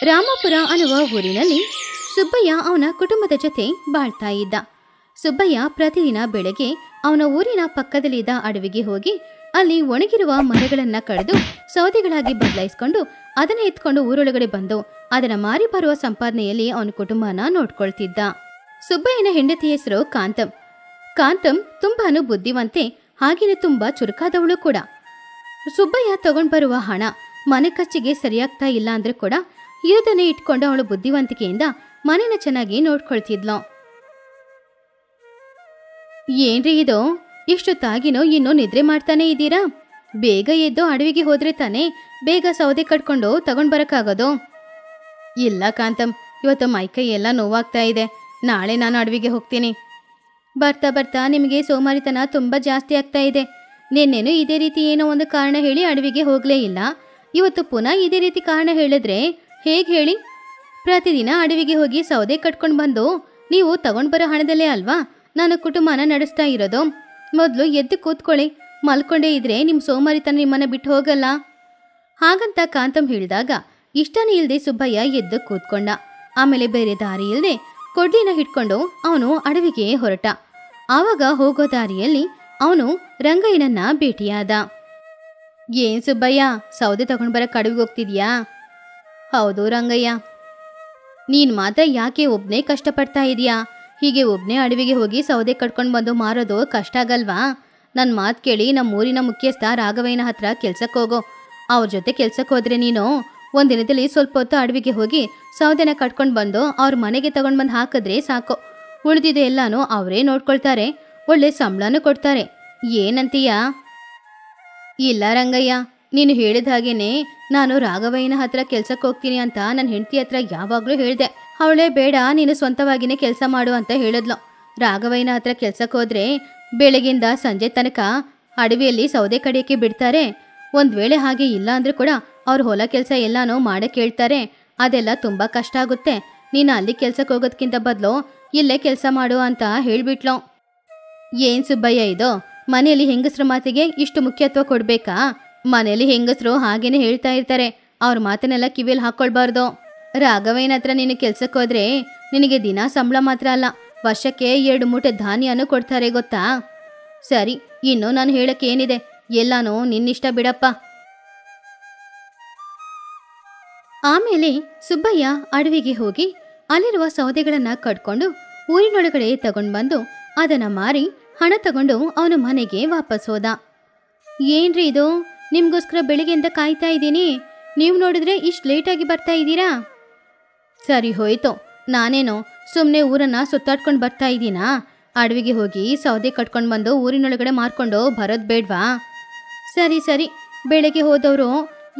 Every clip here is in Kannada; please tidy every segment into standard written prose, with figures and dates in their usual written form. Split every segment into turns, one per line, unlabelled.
ರಾಮಪುರ ಅನ್ನುವ ಊರಿನಲ್ಲಿ ಸುಬ್ಬಯ್ಯ ಅವನ ಕುಟುಂಬದ ಜೊತೆ ಬಾಳ್ತಾ ಇದ್ದ. ಸುಬ್ಬಯ್ಯ ಪ್ರತಿದಿನ ಬೆಳಗ್ಗೆ ಅವನ ಊರಿನ ಪಕ್ಕದಲ್ಲಿದ್ದ ಅಡವಿಗೆ ಹೋಗಿ ಅಲ್ಲಿ ಒಣಗಿರುವ ಮರಗಳನ್ನ ಕಡಿದು ಸೌದೆಗಳಾಗಿ ಬದಲಾಯಿಸಿಕೊಂಡು ಅದನ್ನ ಎತ್ಕೊಂಡು ಊರೊಳಗಡೆ ಬಂದು ಅದನ್ನ ಮಾರಿ ಬರುವ ಸಂಪಾದನೆಯಲ್ಲಿ ಅವನ ಕುಟುಂಬನ ನೋಡ್ಕೊಳ್ತಿದ್ದ. ಸುಬ್ಬಯ್ಯನ ಹೆಂಡತಿ ಹೆಸರು ಕಾಂತಂ. ಕಾಂತಂ ತುಂಬಾನು ಬುದ್ಧಿವಂತೆ, ಹಾಗೇನೆ ತುಂಬಾ ಚುರುಕಾದವಳು ಕೂಡ. ಸುಬ್ಬಯ್ಯ ತಗೊಂಡ್ ಬರುವ ಹಣ ಮನೆ ಖರ್ಚಿಗೆ ಸರಿಯಾಗ್ತಾ ಇಲ್ಲ ಅಂದ್ರೆ ಕೂಡ ಇರೋದನ್ನೇ ಇಟ್ಕೊಂಡು ಅವಳು ಬುದ್ಧಿವಂತಿಕೆಯಿಂದ ಮನೇನ ಚೆನ್ನಾಗಿ ನೋಡ್ಕೊಳ್ತಿದ್ಲು. ಏನ್ರಿ ಇದು, ಇಷ್ಟೊತ್ತಾಗಿನೋ ಇನ್ನೂ ನಿದ್ರೆ ಮಾಡ್ತಾನೆ ಇದ್ದೀರಾ? ಬೇಗ ಎದ್ದು ಅಡವಿಗೆ ಹೋದ್ರೆ ತಾನೇ ಬೇಗ ಸೌದೆ ಕಟ್ಕೊಂಡು ತಗೊಂಡ್ ಬರಕ್ಕಾಗೋದು. ಇಲ್ಲ ಕಾಂತಂ, ಇವತ್ತು ಮೈಕೈ ಎಲ್ಲ ನೋವಾಗ್ತಾ ಇದೆ, ನಾಳೆ ನಾನು ಅಡವಿಗೆ ಹೋಗ್ತೀನಿ. ಬರ್ತಾ ಬರ್ತಾ ನಿಮಗೆ ಸೋಮಾರಿತನ ತುಂಬ ಜಾಸ್ತಿ ಆಗ್ತಾ ಇದೆ. ನಿನ್ನೇನು ಇದೇ ರೀತಿ ಏನೋ ಒಂದು ಕಾರಣ ಹೇಳಿ ಅಡವಿಗೆ ಹೋಗಲೇ ಇಲ್ಲ, ಇವತ್ತು ಪುನಃ ಇದೇ ರೀತಿ ಕಾರಣ ಹೇಳಿದ್ರೆ ಹೇಗೆ ಹೇಳಿ? ಪ್ರತಿದಿನ ಅಡವಿಗೆ ಹೋಗಿ ಸೌದೆ ಕಟ್ಕೊಂಡು ಬಂದು ನೀವು ತಗೊಂಡು ಬರೋ ಹಣದಲ್ಲೇ ಅಲ್ವಾ ನಾನು ಕುಟುಂಬನ ನಡೆಸ್ತಾ ಇರೋದು. ಮೊದಲು ಎದ್ದು ಕೂತ್ಕೊಳ್ಳಿ, ಮಲ್ಕೊಂಡೇ ಇದ್ರೆ ನಿಮ್ಮ ಸೋಮಾರಿತನ ನಿಮ್ಮನ್ನ ಬಿಟ್ಟು ಹೋಗಲ್ಲ. ಹಾಗಂತ ಕಾಂತಂ ಹೇಳಿದಾಗ ಇಷ್ಟನೇ ಇಲ್ಲದೆ ಸುಬ್ಬಯ್ಯ ಎದ್ದು ಕೂತ್ಕೊಂಡ. ಆಮೇಲೆ ಬೇರೆ ದಾರಿ ಇಲ್ಲದೆ ಕೊಡ್ಲಿನ ಹಿಡ್ಕೊಂಡು ಅವನು ಅಡವಿಗೆ ಹೊರಟ. ಆವಾಗ ಹೋಗೋ ದಾರಿಯಲ್ಲಿ ಅವನು ರಂಗಯ್ಯನನ್ನ ಭೇಟಿಯಾದ. ಏನ್ ಸುಬ್ಬಯ್ಯ, ಸೌದೆ ತಗೊಂಡು ಬರಕ್ಕೆ ಅಡವಿಗೆ ಹೋಗ್ತಿದ್ಯಾ? ಹೌದು ರಂಗಯ್ಯ. ನೀನ್ ಮಾತ್ರ ಯಾಕೆ ಒಬ್ನೇ ಕಷ್ಟಪಡ್ತಾ ಇದೀಯಾ? ಹೀಗೆ ಒಬ್ನೇ ಅಡವಿಗೆ ಹೋಗಿ ಸೌದೆ ಕಟ್ಕೊಂಡು ಬಂದು ಮಾರೋದು ಕಷ್ಟ ಆಗಲ್ವಾ? ನನ್ನ ಮಾತು ಕೇಳಿ ನಮ್ಮ ಊರಿನ ಮುಖ್ಯಸ್ಥ ರಾಘವಯ್ಯನ ಹತ್ರ ಕೆಲ್ಸಕ್ಕೆ ಹೋಗೋ. ಅವ್ರ ಜೊತೆ ಕೆಲ್ಸಕ್ಕೆ ಹೋದ್ರೆ ನೀನು ಒಂದಿನದಲ್ಲಿ ಸ್ವಲ್ಪ ಹೊತ್ತು ಅಡವಿಗೆ ಹೋಗಿ ಸೌದೆನ ಕಟ್ಕೊಂಡು ಬಂದು ಅವ್ರ ಮನೆಗೆ ತಗೊಂಡು ಬಂದು ಹಾಕಿದ್ರೆ ಸಾಕು. ಉಳಿದಿದೆ ಎಲ್ಲಾನು ಅವರೇ ನೋಡ್ಕೊಳ್ತಾರೆ, ಒಳ್ಳೆ ಸಂಬಳನೂ ಕೊಡ್ತಾರೆ. ಏನಂತೀಯಾ? ಇಲ್ಲ ರಂಗಯ್ಯ, ನೀನು ಹೇಳಿದ ಹಾಗೇನೆ ನಾನು ರಾಘವಯ್ಯನ ಹತ್ರ ಕೆಲ್ಸಕ್ಕೆ ಹೋಗ್ತೀನಿ ಅಂತ ನನ್ನ ಹೆಂಡತಿ ಹತ್ರ ಯಾವಾಗಲೂ ಹೇಳಿದೆ. ಅವಳೇ ಬೇಡ ನೀನು ಸ್ವಂತವಾಗಿನೇ ಕೆಲಸ ಮಾಡು ಅಂತ ಹೇಳಿದ್ಲು. ರಾಘವಯ್ಯನ ಹತ್ರ ಕೆಲ್ಸಕ್ಕೆ ಹೋದ್ರೆ ಬೆಳಗಿಂದ ಸಂಜೆ ತನಕ ಅಡವಿಯಲ್ಲಿ ಸೌದೆ ಕಡಿಯೋಕ್ಕೆ ಬಿಡ್ತಾರೆ. ಒಂದು ವೇಳೆ ಹಾಗೆ ಇಲ್ಲ ಅಂದ್ರೆ ಕೂಡ ಅವ್ರ ಹೊಲ ಕೆಲಸ ಎಲ್ಲಾನು ಮಾಡಕ್ಕೆ ಹೇಳ್ತಾರೆ. ಅದೆಲ್ಲ ತುಂಬ ಕಷ್ಟ ಆಗುತ್ತೆ. ನೀನು ಅಲ್ಲಿ ಕೆಲ್ಸಕ್ಕೆ ಹೋಗೋದಕ್ಕಿಂತ ಬದಲು ಇಲ್ಲೇ ಕೆಲಸ ಮಾಡು ಅಂತ ಹೇಳಿಬಿಟ್ಲು. ಏನ್ ಸುಬ್ಬಯ್ಯ ಇದು, ಮನೆಯಲ್ಲಿ ಹೆಂಗಸ್ರ ಮಾತಿಗೆ ಇಷ್ಟು ಮುಖ್ಯತ್ವ ಕೊಡ್ಬೇಕಾ? ಮನೆಯಲ್ಲಿ ಹೆಂಗಸರು ಹಾಗೇನೆ ಹೇಳ್ತಾ ಇರ್ತಾರೆ, ಅವ್ರ ಮಾತನ್ನೆಲ್ಲ ಕಿವಿಯಲ್ಲಿ ಹಾಕೊಳ್ಬಾರ್ದು. ರಾಘವಯ್ಯನ ಹತ್ರ ನೀನು ಕೆಲ್ಸಕ್ಕೆ ಹೋದ್ರೆ ನಿನಗೆ ದಿನ ಸಂಬಳ ಮಾತ್ರ ಅಲ್ಲ, ವರ್ಷಕ್ಕೆ 2 ಮೂಟೆ ಧಾನ್ಯನೂ ಕೊಡ್ತಾರೆ ಗೊತ್ತಾ? ಸರಿ, ಇನ್ನು ನಾನು ಹೇಳಕ್ಕೆ ಏನಿದೆ, ಎಲ್ಲಾನು ನಿನ್ನಿಷ್ಟ ಬಿಡಪ್ಪ. ಆಮೇಲೆ ಸುಬ್ಬಯ್ಯ ಅಡವಿಗೆ ಹೋಗಿ ಅಲ್ಲಿರುವ ಸೌದೆಗಳನ್ನ ಕಟ್ಕೊಂಡು ಊರಿನೊಳಗಡೆ ತಗೊಂಡು ಬಂದು ಅದನ್ನ ಮಾರಿ ಹಣ ತಗೊಂಡು ಅವನ ಮನೆಗೆ ವಾಪಸ್ ಹೋದ. ಏನ್ರಿ ಇದು, ನಿಮ್ಗೋಸ್ಕರ ಬೆಳಿಗ್ಗೆಯಿಂದ ಕಾಯ್ತಾ ಇದ್ದೀನಿ, ನೀವು ನೋಡಿದ್ರೆ ಇಷ್ಟು ಲೇಟಾಗಿ ಬರ್ತಾ ಇದ್ದೀರಾ? ಸರಿ ಹೋಯ್ತು, ನಾನೇನೋ ಸುಮ್ಮನೆ ಊರನ್ನ ಸುತ್ತಾಡ್ಕೊಂಡು ಬರ್ತಾ ಇದ್ದೀನಾ? ಅಡವಿಗೆ ಹೋಗಿ ಸೌದೆ ಕಟ್ಕೊಂಡು ಬಂದು ಊರಿನೊಳಗಡೆ ಮಾರ್ಕೊಂಡು ಬರೋದು ಬೇಡ್ವಾ? ಸರಿ ಸರಿ, ಬೆಳಗ್ಗೆ ಹೋದವರು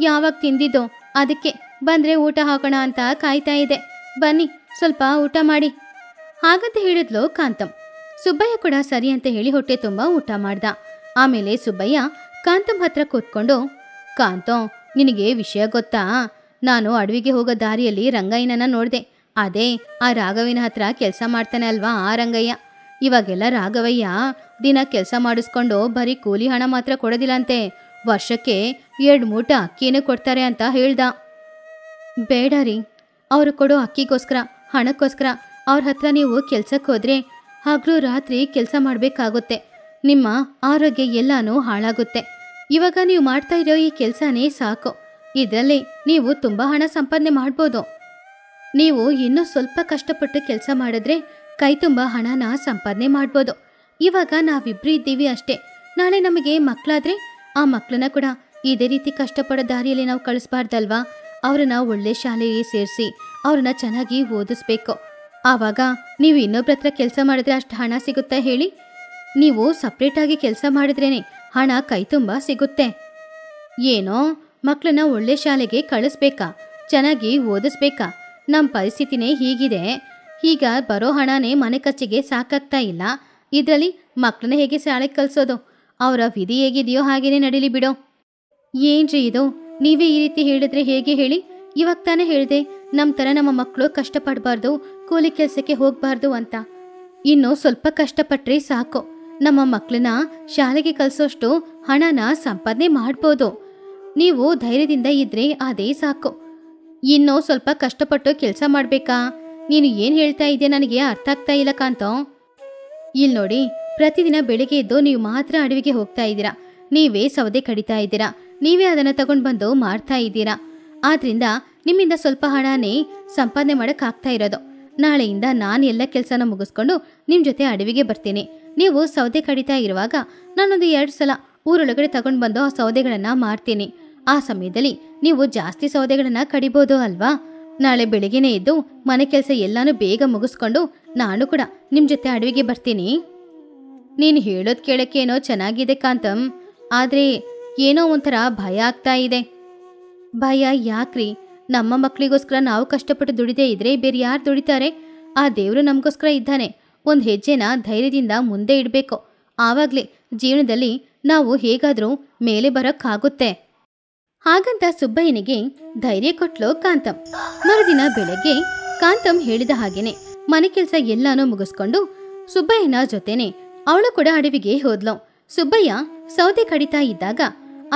ಯಾವಾಗ ತಿಂದಿದ್ದು, ಅದಕ್ಕೆ ಬಂದರೆ ಊಟ ಹಾಕೋಣ ಅಂತ ಕಾಯ್ತಾ ಇದೆ. ಬನ್ನಿ ಸ್ವಲ್ಪ ಊಟ ಮಾಡಿ. ಹಾಗಂತ ಹೇಳಿದ್ಲು ಕಾಂತಂ. ಸುಬ್ಬಯ್ಯ ಕೂಡ ಸರಿ ಅಂತ ಹೇಳಿ ಹೊಟ್ಟೆ ತುಂಬ ಊಟ ಮಾಡ್ದ. ಆಮೇಲೆ ಸುಬ್ಬಯ್ಯ ಕಾಂತಂ ಹತ್ರ ಕೂತ್ಕೊಂಡು, ಕಾಂತಂ, ನಿನಗೆ ವಿಷಯ ಗೊತ್ತಾ? ನಾನು ಅಡವಿಗೆ ಹೋಗೋ ದಾರಿಯಲ್ಲಿ ರಂಗಯ್ಯನನ್ನ ನೋಡಿದೆ. ಅದೇ ಆ ರಾಘವಯ್ಯನ ಹತ್ರ ಕೆಲಸ ಮಾಡ್ತಾನೆ ಅಲ್ವಾ ಆ ರಂಗಯ್ಯ. ಇವಾಗೆಲ್ಲ ರಾಘವಯ್ಯ ದಿನ ಕೆಲಸ ಮಾಡಿಸ್ಕೊಂಡು ಬರೀ ಕೂಲಿ ಹಣ ಮಾತ್ರ ಕೊಡೋದಿಲ್ಲಂತೆ, ವರ್ಷಕ್ಕೆ 2 ಮೂಟೆ ಅಕ್ಕಿನೂ ಕೊಡ್ತಾರೆ ಅಂತ ಹೇಳ್ದ. ಬೇಡ ರೀ, ಅವರು ಕೊಡೋ ಅಕ್ಕಿಗೋಸ್ಕರ ಹಣಕ್ಕೋಸ್ಕರ ಅವ್ರ ಹತ್ರ ನೀವು ಕೆಲ್ಸಕ್ಕೆ ಹೋದ್ರೆ ಹಗಲು ರಾತ್ರಿ ಕೆಲಸ ಮಾಡಬೇಕಾಗುತ್ತೆ. ನಿಮ್ಮ ಆರೋಗ್ಯ ಎಲ್ಲಾನು ಹಾಳಾಗುತ್ತೆ. ಇವಾಗ ನೀವು ಮಾಡ್ತಾ ಇರೋ ಈ ಕೆಲಸನೇ ಸಾಕು, ಇದರಲ್ಲಿ ನೀವು ತುಂಬ ಹಣ ಸಂಪಾದನೆ ಮಾಡ್ಬೋದು. ನೀವು ಇನ್ನೂ ಸ್ವಲ್ಪ ಕಷ್ಟಪಟ್ಟು ಕೆಲಸ ಮಾಡಿದ್ರೆ ಕೈ ತುಂಬ ಹಣನ ಸಂಪಾದನೆ ಮಾಡ್ಬೋದು. ಇವಾಗ ನಾವಿಬ್ರು ಇದ್ದೀವಿ ಅಷ್ಟೇ, ನಾಳೆ ನಮಗೆ ಮಕ್ಕಳಾದ್ರೆ ಆ ಮಕ್ಕಳನ್ನ ಕೂಡ ಇದೇ ರೀತಿ ಕಷ್ಟಪಡೋ ದಾರಿಯಲ್ಲಿ ನಾವು ಕಳಿಸ್ಬಾರ್ದಲ್ವಾ? ಅವ್ರನ್ನ ಒಳ್ಳೆ ಶಾಲೆಗೆ ಸೇರಿಸಿ ಅವ್ರನ್ನ ಚೆನ್ನಾಗಿ ಓದಿಸ್ಬೇಕು. ಆವಾಗ ನೀವು ಇನ್ನೊಬ್ರ ಹತ್ರ ಕೆಲಸ ಮಾಡಿದ್ರೆ ಅಷ್ಟು ಹಣ ಸಿಗುತ್ತೆ ಹೇಳಿ? ನೀವು ಸಪ್ರೇಟಾಗಿ ಕೆಲಸ ಮಾಡಿದ್ರೇನೆ ಹಣ ಕೈ ತುಂಬ ಸಿಗುತ್ತೆ. ಏನೋ ಮಕ್ಕಳನ್ನ ಒಳ್ಳೆ ಶಾಲೆಗೆ ಕಳಿಸ್ಬೇಕಾ, ಚೆನ್ನಾಗಿ ಓದಿಸ್ಬೇಕಾ? ನಮ್ಮ ಪರಿಸ್ಥಿತಿನೇ ಹೀಗಿದೆ. ಈಗ ಬರೋ ಹಣನೇ ಮನೆ ಖರ್ಚಿಗೆ ಸಾಕಾಗ್ತಾ ಇಲ್ಲ, ಇದರಲ್ಲಿ ಮಕ್ಕಳನ್ನ ಹೇಗೆ ಶಾಲೆಗೆ ಕಳಿಸೋದು? ಅವರ ವಿಧಿ ಹೇಗಿದೆಯೋ ಹಾಗೇನೆ ನಡೀಲಿ ಬಿಡೋ. ಏನ್ರಿ ಇದು, ನೀವೇ ಈ ರೀತಿ ಹೇಳಿದ್ರೆ ಹೇಗೆ ಹೇಳಿ? ಇವಾಗ ತಾನೇ ಹೇಳಿದೆ ನಮ್ಮ ಥರ ನಮ್ಮ ಮಕ್ಕಳು ಕಷ್ಟಪಡಬಾರ್ದು, ಕೂಲಿ ಕೆಲಸಕ್ಕೆ ಹೋಗಬಾರ್ದು ಅಂತ. ಇನ್ನು ಸ್ವಲ್ಪ ಕಷ್ಟಪಟ್ಟರೆ ಸಾಕು, ನಮ್ಮ ಮಕ್ಕಳನ್ನ ಶಾಲೆಗೆ ಕಳಿಸೋಷ್ಟು ಹಣನ ಸಂಪಾದನೆ ಮಾಡ್ಬೋದು. ನೀವು ಧೈರ್ಯದಿಂದ ಇದ್ರೆ ಅದೇ ಸಾಕು. ಇನ್ನೂ ಸ್ವಲ್ಪ ಕಷ್ಟಪಟ್ಟು ಕೆಲಸ ಮಾಡ್ಬೇಕಾ? ನೀನು ಏನ್ ಹೇಳ್ತಾ ಇದೆಯಾ ನನಗೆ ಅರ್ಥ ಆಗ್ತಾ ಇಲ್ಲ ಕಾಂತೋ. ಇಲ್ಲಿ ನೋಡಿ, ಪ್ರತಿದಿನ ಬೆಳಿಗ್ಗೆ ಎದ್ದು ನೀವು ಮಾತ್ರ ಅಡವಿಗೆ ಹೋಗ್ತಾ ಇದ್ದೀರಾ, ನೀವೇ ಸೌದೆ ಕಡಿತಾ ಇದ್ದೀರಾ, ನೀವೇ ಅದನ್ನ ತಗೊಂಡು ಬಂದು ಮಾಡ್ತಾ ಇದ್ದೀರಾ. ಆದ್ರಿಂದ ನಿಮ್ಮಿಂದ ಸ್ವಲ್ಪ ಹಣನೇ ಸಂಪಾದನೆ ಮಾಡಕ್ ಆಗ್ತಾ ಇರೋದು. ನಾಳೆಯಿಂದ ನಾನು ಎಲ್ಲ ಕೆಲಸನ ಮುಗಿಸ್ಕೊಂಡು ನಿಮ್ ಜೊತೆ ಅಡವಿಗೆ ಬರ್ತೀನಿ. ನೀವು ಸೌದೆ ಕಡಿತಾ ಇರುವಾಗ ನಾನೊಂದು 2 ಸಲ ಊರೊಳಗಡೆ ತಗೊಂಡು ಬಂದು ಆ ಸೌದೆಗಳನ್ನ ಮಾರ್ತೀನಿ. ಆ ಸಮಯದಲ್ಲಿ ನೀವು ಜಾಸ್ತಿ ಸೌದೆಗಳನ್ನ ಕಡಿಬೋದು ಅಲ್ವಾ? ನಾಳೆ ಬೆಳಿಗ್ಗೆನೆ ಎದ್ದು ಮನೆ ಕೆಲಸ ಎಲ್ಲಾನು ಬೇಗ ಮುಗಿಸ್ಕೊಂಡು ನಾನು ಕೂಡ ನಿಮ್ ಜೊತೆ ಅಡವಿಗೆ ಬರ್ತೀನಿ. ನೀನು ಹೇಳೋದ್ ಕೇಳಕ್ಕೆ ಏನೋ ಚೆನ್ನಾಗಿದೆ ಕಾಂತಂ, ಆದ್ರೆ ಏನೋ ಒಂಥರ ಭಯ ಆಗ್ತಾ ಇದೆ. ಭಯ ಯಾಕ್ರಿ? ನಮ್ಮ ಮಕ್ಕಳಿಗೋಸ್ಕರ ನಾವು ಕಷ್ಟಪಟ್ಟು ದುಡಿದೇ ಇದ್ರೆ ಬೇರೆ ಯಾರು ದುಡಿತಾರೆ? ಆ ದೇವರು ನಮಗೋಸ್ಕರ ಇದ್ದಾನೆ. ಒಂದು ಹೆಜ್ಜೆನ ಧೈರ್ಯದಿಂದ ಮುಂದೆ ಇಡಬೇಕು. ಆವಾಗ್ಲೇ ಜೀವನದಲ್ಲಿ ನಾವು ಹೇಗಾದ್ರೂ ಮೇಲೆ ಬರೋಕ್ಕಾಗುತ್ತೆ. ಹಾಗಂತ ಸುಬ್ಬಯ್ಯನಿಗೆ ಧೈರ್ಯ ಕೊಟ್ಲು ಕಾಂತಂ. ಮರುದಿನ ಬೆಳಗ್ಗೆ ಕಾಂತಂ ಹೇಳಿದ ಹಾಗೇನೆ ಮನೆ ಕೆಲಸ ಎಲ್ಲಾನು ಮುಗಿಸ್ಕೊಂಡು ಸುಬ್ಬಯ್ಯನ ಜೊತೆನೆ ಅವಳು ಕೂಡ ಅಡವಿಗೆ ಹೋದ್ಲು. ಸುಬ್ಬಯ್ಯ ಸೌದೆ ಕಡಿತಾ ಇದ್ದಾಗ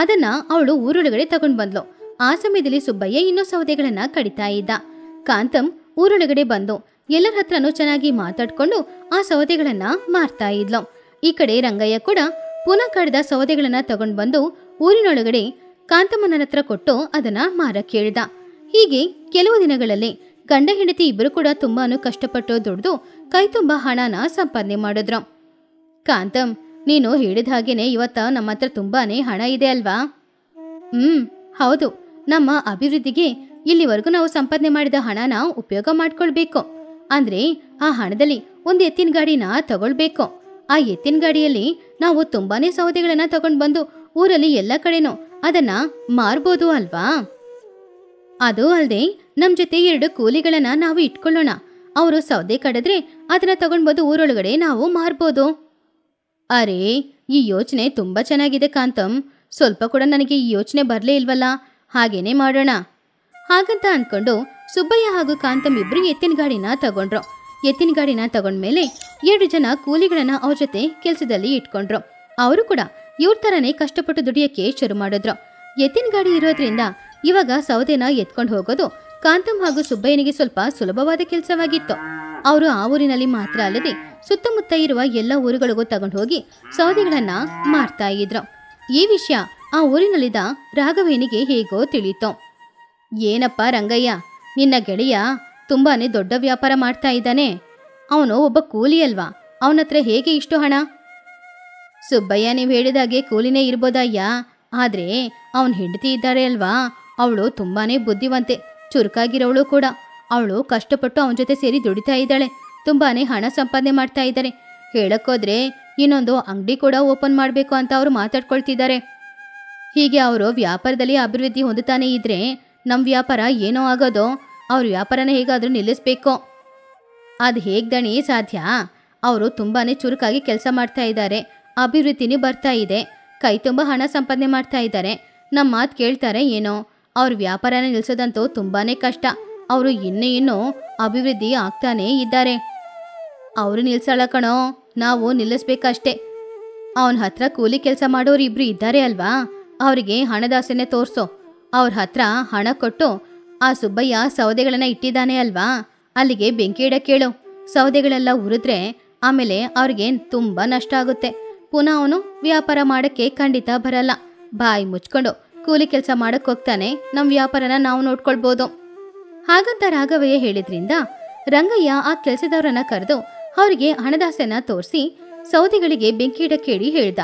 ಅದನ್ನ ಅವಳು ಊರೊಳಗಡೆ ತಗೊಂಡ್ ಬಂದ್ಲು. ಆ ಸಮಯದಲ್ಲಿ ಸುಬ್ಬಯ್ಯ ಇನ್ನೂ ಸೌದೆಗಳನ್ನ ಕಡಿತಾ ಇದ್ದ. ಕಾಂತಂ ಊರೊಳಗಡೆ ಬಂದು ಎಲ್ಲರ ಹತ್ರನೂ ಚೆನ್ನಾಗಿ ಮಾತಾಡ್ಕೊಂಡು ಆ ಸೌದೆಗಳನ್ನ ಮಾರ್ತಾ ಇದ್ಲು. ಈ ಕಡೆ ರಂಗಯ್ಯ ಕೂಡ ಪುನಃ ಕಡಿದ ಸೌದೆಗಳನ್ನ ತಗೊಂಡ್ ಬಂದು ಊರಿನೊಳಗಡೆ ಕಾಂತಮ್ಮನ ಹತ್ರ ಕೊಟ್ಟು ಅದನ್ನ ಮಾರಕ್ಕೆ ಹೇಳ್ದ. ಹೀಗೆ ಕೆಲವು ದಿನಗಳಲ್ಲಿ ಗಂಡ ಹೆಂಡತಿ ಇಬ್ಬರು ಕೂಡ ತುಂಬಾನು ಕಷ್ಟಪಟ್ಟು ದುಡ್ದು ಕೈ ತುಂಬಾ ಹಣನ ಸಂಪಾದನೆ ಮಾಡಿದ್ರು. ಕಾಂತಂ, ನೀನು ಹೇಳಿದ ಹಾಗೇನೆ ಇವತ್ತ ನಮ್ಮ ಹತ್ರ ತುಂಬಾನೇ ಹಣ ಇದೆ ಅಲ್ವಾ? ಹೌದು. ನಮ್ಮ ಅಭಿವೃದ್ಧಿಗೆ ಇಲ್ಲಿವರೆಗೂ ನಾವು ಸಂಪಾದನೆ ಮಾಡಿದ ಹಣನ ಉಪಯೋಗ ಮಾಡ್ಕೊಳ್ಬೇಕು. ಅಂದ್ರೆ ಆ ಹಣದಲ್ಲಿ ಒಂದು ಎತ್ತಿನ ಗಾಡಿನ ತಗೊಳ್ಬೇಕು. ಆ ಎತ್ತಿನ ಗಾಡಿಯಲ್ಲಿ ನಾವು ತುಂಬಾನೇ ಸೌದೆಗಳನ್ನ ತಗೊಂಡ್ ಬಂದು ಊರಲ್ಲಿ ಎಲ್ಲ ಕಡೆನೂ ಅದನ್ನ ಮಾರ್ಬೋದು ಅಲ್ವಾ? ಅದು ಅಲ್ಲದೆ ನಮ್ ಜೊತೆ 2 ಕೂಲಿಗಳನ್ನ ನಾವು ಇಟ್ಕೊಳ್ಳೋಣ. ಅವರು ಸೌದೆ ಕಡಿದ್ರೆ ಅದನ್ನ ತಗೊಂಡ್ಬಂದು ಊರೊಳಗಡೆ ನಾವು ಮಾರ್ಬೋದು. ಅರೇ, ಈ ಯೋಚನೆ ತುಂಬಾ ಚೆನ್ನಾಗಿದೆ ಕಾಂತಂ. ಸ್ವಲ್ಪ ಕೂಡ ನನಗೆ ಈ ಯೋಚನೆ ಬರ್ಲೇ ಇಲ್ವಲ್ಲ. ಹಾಗೇನೆ ಮಾಡೋಣ. ಹಾಗಂತ ಅನ್ಕೊಂಡು ಸುಬ್ಬಯ್ಯ ಹಾಗೂ ಕಾಂತಂ ಇಬ್ರು ಎತ್ತಿನ ಗಾಡಿನ ತಗೊಂಡ್ರು. ಎತ್ತಿನ ಗಾಡಿನ ತಗೊಂಡ್ಮೇಲೆ 2 ಜನ ಕೂಲಿಗಳನ್ನ ಅವ್ರ ಜೊತೆ ಕೆಲ್ಸದಲ್ಲಿ ಇಟ್ಕೊಂಡ್ರು. ಅವರು ಕೂಡ ಇವ್ರ ತರನೇ ಕಷ್ಟಪಟ್ಟು ದುಡಿಯಕ್ಕೆ ಶುರು ಮಾಡಿದ್ರು. ಎತ್ತಿನ ಗಾಡಿ ಇರೋದ್ರಿಂದ ಇವಾಗ ಸೌದೆನ ಎತ್ಕೊಂಡು ಹೋಗೋದು ಕಾಂತಂ ಹಾಗೂ ಸುಬ್ಬಯ್ಯನಿಗೆ ಸ್ವಲ್ಪ ಸುಲಭವಾದ ಕೆಲಸವಾಗಿತ್ತು. ಅವರು ಆ ಊರಿನಲ್ಲಿ ಮಾತ್ರ ಅಲ್ಲದೆ ಸುತ್ತಮುತ್ತ ಇರುವ ಎಲ್ಲ ಊರುಗಳಿಗೂ ತಗೊಂಡು ಹೋಗಿ ಸೌದೆಗಳನ್ನ ಮಾರ್ತಾ ಇದ್ರು. ಈ ವಿಷಯ ಆ ಊರಿನಲ್ಲಿದ್ದ ರಾಘವೇನಿಗೆ ಹೇಗೋ ತಿಳಿಯಿತು. ಏನಪ್ಪ ರಂಗಯ್ಯ, ನಿನ್ನ ಗೆಳೆಯ ತುಂಬಾನೇ ದೊಡ್ಡ ವ್ಯಾಪಾರ ಮಾಡ್ತಾ ಇದ್ದಾನೆ. ಅವನು ಒಬ್ಬ ಕೂಲಿ ಅಲ್ವಾ? ಅವನ ಹತ್ರ ಹೇಗೆ ಇಷ್ಟು ಹಣ? ಸುಬ್ಬಯ್ಯ, ನೀವು ಹೇಳಿದಾಗೆ ಕೂಲಿನೇ ಇರ್ಬೋದಯ್ಯ. ಆದ್ರೆ ಅವನ್ ಹೆಂಡತಿ ಇದ್ದಾರೆ ಅಲ್ವಾ, ಅವಳು ತುಂಬಾನೇ ಬುದ್ಧಿವಂತೆ, ಚುರುಕಾಗಿರೋವಳು ಕೂಡ. ಅವಳು ಕಷ್ಟಪಟ್ಟು ಅವನ ಜೊತೆ ಸೇರಿ ದುಡಿತಾ ಇದ್ದಾಳೆ. ತುಂಬಾನೇ ಹಣ ಸಂಪಾದನೆ ಮಾಡ್ತಾ ಇದ್ದಾರೆ. ಹೇಳಕ್ಕೋದ್ರೆ ಇನ್ನೊಂದು ಅಂಗಡಿ ಕೂಡ ಓಪನ್ ಮಾಡಬೇಕು ಅಂತ ಅವರು ಮಾತಾಡ್ಕೊಳ್ತಿದ್ದಾರೆ. ಹೀಗೆ ಅವರು ವ್ಯಾಪಾರದಲ್ಲಿ ಅಭಿವೃದ್ಧಿ ಹೊಂದುತ್ತಾನೆ ಇದ್ರೆ ನಮ್ಮ ವ್ಯಾಪಾರ ಏನೋ ಆಗೋದು. ಅವ್ರ ವ್ಯಾಪಾರನ ಹೇಗಾದ್ರೂ ನಿಲ್ಲಿಸ್ಬೇಕು. ಅದು ಹೇಗ್ ದಣಿ ಸಾಧ್ಯ? ಅವರು ತುಂಬಾನೇ ಚುರುಕಾಗಿ ಕೆಲಸ ಮಾಡ್ತಾ ಇದ್ದಾರೆ, ಅಭಿವೃದ್ಧಿನೂ ಬರ್ತಾ ಇದೆ, ಕೈ ತುಂಬ ಹಣ ಸಂಪಾದನೆ ಮಾಡ್ತಾ ಇದ್ದಾರೆ. ನಮ್ಮ ಮಾತು ಕೇಳ್ತಾರೆ ಏನೋ. ಅವ್ರ ವ್ಯಾಪಾರನ ನಿಲ್ಸೋದಂತೂ ತುಂಬಾನೇ ಕಷ್ಟ. ಅವರು ಇನ್ನೂ ಅಭಿವೃದ್ಧಿ ಆಗ್ತಾನೇ ಇದ್ದಾರೆ. ಅವರು ನಿಲ್ಸಲ್ಲ ಕಣೋ, ನಾವು ನಿಲ್ಲಿಸ್ಬೇಕಷ್ಟೇ. ಅವನ ಹತ್ರ ಕೂಲಿ ಕೆಲಸ ಮಾಡೋರು ಇಬ್ರು ಇದ್ದಾರೆ ಅಲ್ವಾ, ಅವರಿಗೆ ಹಣದಾಸೆನೆ ತೋರ್ಸೋ. ಅವ್ರ ಹತ್ರ ಹಣ ಕೊಟ್ಟು ಆ ಸುಬ್ಬಯ್ಯ ಸೌದೆಗಳನ್ನ ಇಟ್ಟಿದ್ದಾನೆ ಅಲ್ವಾ, ಅಲ್ಲಿಗೆ ಬೆಂಕಿ ಇಡಕ್ಕೆ ಹೇಳು. ಸೌದೆಗಳೆಲ್ಲ ಉರಿದ್ರೆ ಆಮೇಲೆ ಅವ್ರಿಗೆ ತುಂಬಾ ನಷ್ಟ ಆಗುತ್ತೆ. ಪುನಃ ಅವನು ವ್ಯಾಪಾರ ಮಾಡಕ್ಕೆ ಖಂಡಿತ ಬರಲ್ಲ. ಬಾಯಿ ಮುಚ್ಕೊಂಡು ಕೂಲಿ ಕೆಲಸ ಮಾಡಕ್ ಹೋಗ್ತಾನೆ. ನಮ್ಮ ವ್ಯಾಪಾರನ ನಾವು ನೋಡ್ಕೊಳ್ಬೋದು. ಹಾಗಂತ ರಾಘವಯ್ಯ ಹೇಳಿದ್ರಿಂದ ರಂಗಯ್ಯ ಆ ಕೆಲಸದವರನ್ನ ಕರೆದು ಅವರಿಗೆ ಹಣದಾಸೆನ ತೋರಿಸಿ ಸೌದೆಗಳಿಗೆ ಬೆಂಕಿ ಇಡಕ್ಕೆ ಹೇಳಿ ಹೇಳ್ದ.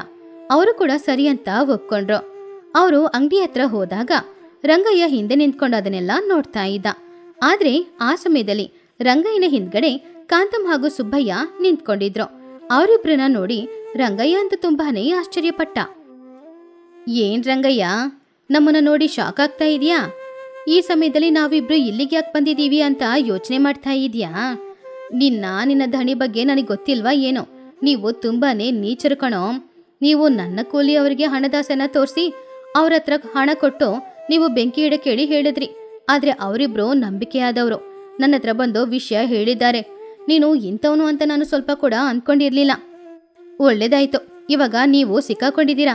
ಅವರು ಕೂಡ ಸರಿ ಅಂತ ಒಪ್ಕೊಂಡ್ರು. ಅವರು ಅಂಗಡಿ ಹತ್ರ ಹೋದಾಗ ರಂಗಯ್ಯ ಹಿಂದೆ ನಿಂತ್ಕೊಂಡು ಅದನ್ನೆಲ್ಲ ನೋಡ್ತಾ ಇದ್ದ. ಆದ್ರೆ ಆ ಸಮಯದಲ್ಲಿ ರಂಗಯ್ಯನ ಹಿಂದ್ಗಡೆ ಕಾಂತಂ ಹಾಗೂ ಸುಬ್ಬಯ್ಯ ನಿಂತ್ಕೊಂಡಿದ್ರು. ಅವರಿಬ್ರನ್ನ ನೋಡಿ ರಂಗಯ್ಯ ಅಂತ ತುಂಬಾನೇ ಆಶ್ಚರ್ಯಪಟ್ಟ. ಏನ್ ರಂಗಯ್ಯ, ನಮ್ಮನ್ನ ನೋಡಿ ಶಾಕ್ ಆಗ್ತಾ ಇದೀಯಾ? ಈ ಸಮಯದಲ್ಲಿ ನಾವಿಬ್ರು ಇಲ್ಲಿಗೆ ಯಾಕೆ ಬಂದಿದೀವಿ ಅಂತ ಯೋಚನೆ ಮಾಡ್ತಾ ಇದೀಯಾ? ನಿನ್ನ ಧಣಿ ಬಗ್ಗೆ ನನಗೆ ಗೊತ್ತಿಲ್ವಾ ಏನೋ? ನೀವು ತುಂಬಾನೇ ನೀಚರು ಕಣೋ. ನೀವು ನನ್ನ ಕೂಲಿ ಅವರಿಗೆ ಹಣದಾಸೆನ ತೋರಿಸಿ ಅವ್ರ ಹತ್ರ ಹಣ ಕೊಟ್ಟು ನೀವು ಬೆಂಕಿ ಇಡಕ್ಕೆ ಹೇಳಿ ಹೇಳಿದ್ರಿ. ಆದ್ರೆ ಅವರಿಬ್ರು ನಂಬಿಕೆಯಾದವರು ನನ್ನ ಹತ್ರ ಬಂದು ವಿಷಯ ಹೇಳಿದ್ದಾರೆ. ನೀನು ಇಂಥವನು ಅಂತ ನಾನು ಸ್ವಲ್ಪ ಕೂಡ ಅನ್ಕೊಂಡಿರ್ಲಿಲ್ಲ. ಒಳ್ಳೇದಾಯ್ತು, ಇವಾಗ ನೀವು ಸಿಕ್ಕಾಕೊಂಡಿದ್ದೀರಾ.